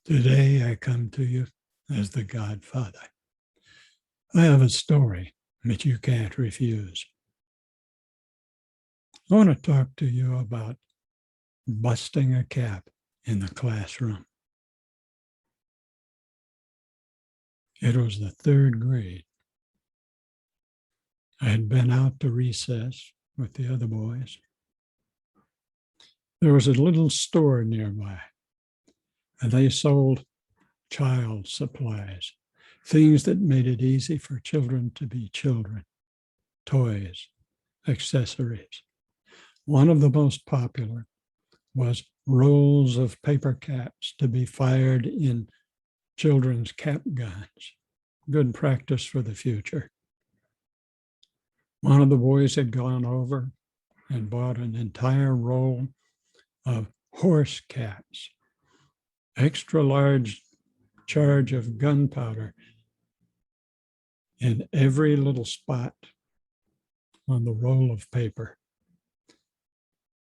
Today I come to you as the Godfather. I have a story that you can't refuse. I want to talk to you about busting a cap in the classroom. It was the third grade. I had been out to recess with the other boys. There was a little store nearby, and they sold child supplies, things that made it easy for children to be children, toys, accessories. One of the most popular was rolls of paper caps to be fired in children's cap guns. Good practice for the future. One of the boys had gone over and bought an entire roll of horse caps, extra large charge of gunpowder in every little spot on the roll of paper.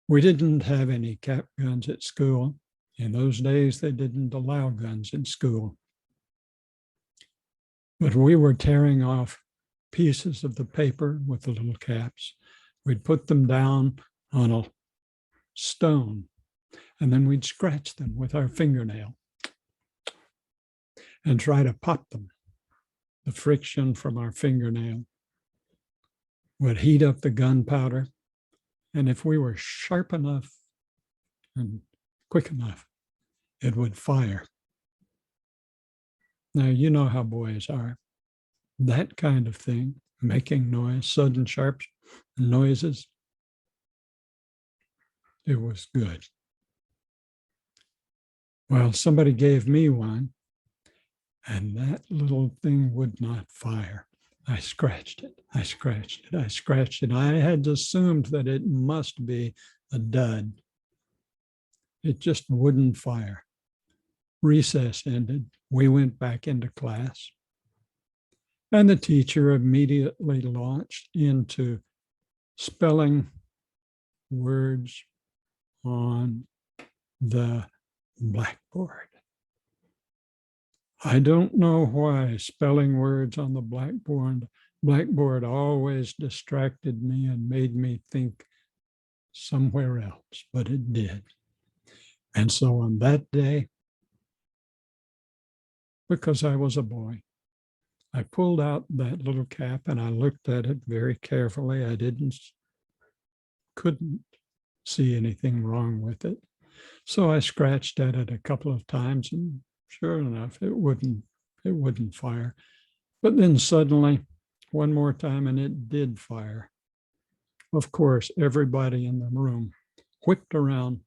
We didn't have any cap guns at school. In those days, they didn't allow guns in school. But we were tearing off pieces of the paper with the little caps. We'd put them down on a stone, and then we'd scratch them with our fingernail and try to pop them. The friction from our fingernail would heat up the gunpowder, and if we were sharp enough and quick enough, it would fire. Now, you know how boys are. That kind of thing, making noise, sudden sharp noises, it was good. Well, somebody gave me one, and that little thing would not fire. I scratched it. I had assumed that it must be a dud. It just wouldn't fire. Recess ended. We went back into class. And the teacher immediately launched into spelling words on the blackboard. I don't know why spelling words on the blackboard always distracted me and made me think somewhere else, but it did. And so on that day, because I was a boy, I pulled out that little cap and I looked at it very carefully. I couldn't see anything wrong with it. So I scratched at it a couple of times, and sure enough, it wouldn't fire. But then suddenly, one more time, and it did fire. Of course, everybody in the room whipped around,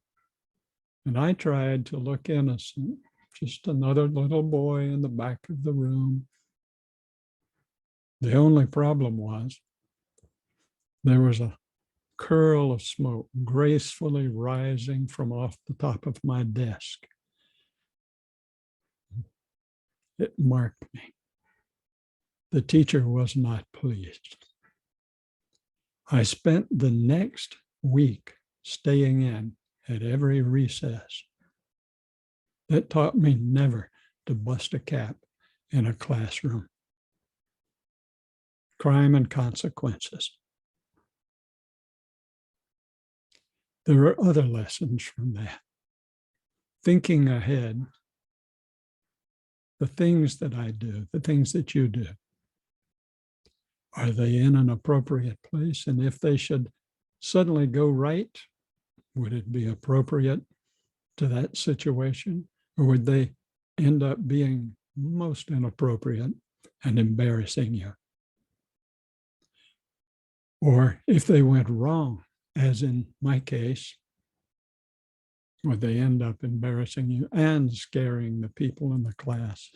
and I tried to look innocent, just another little boy in the back of the room. The only problem was there was a curl of smoke gracefully rising from off the top of my desk. It marked me. The teacher was not pleased. I spent the next week staying in at every recess. That taught me never to bust a cap in a classroom. Crime and consequences. There are other lessons from that. Thinking ahead, the things that I do, the things that you do, are they in an appropriate place? And if they should suddenly go right, would it be appropriate to that situation? Or would they end up being most inappropriate and embarrassing you? Or if they went wrong, as in my case, would they end up embarrassing you and scaring the people in the class?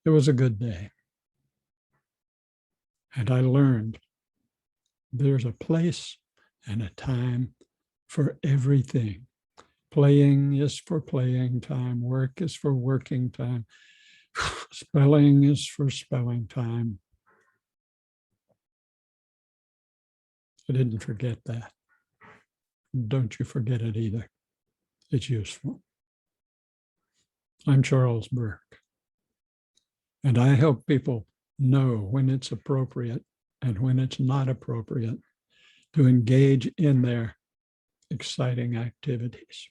It was a good day. And I learned there's a place and a time for everything. Playing is for playing time. Work is for working time. Spelling is for spelling time. I didn't forget that. Don't you forget it either. It's useful. I'm Charles Burke, and I help people know when it's appropriate and when it's not appropriate to engage in their exciting activities.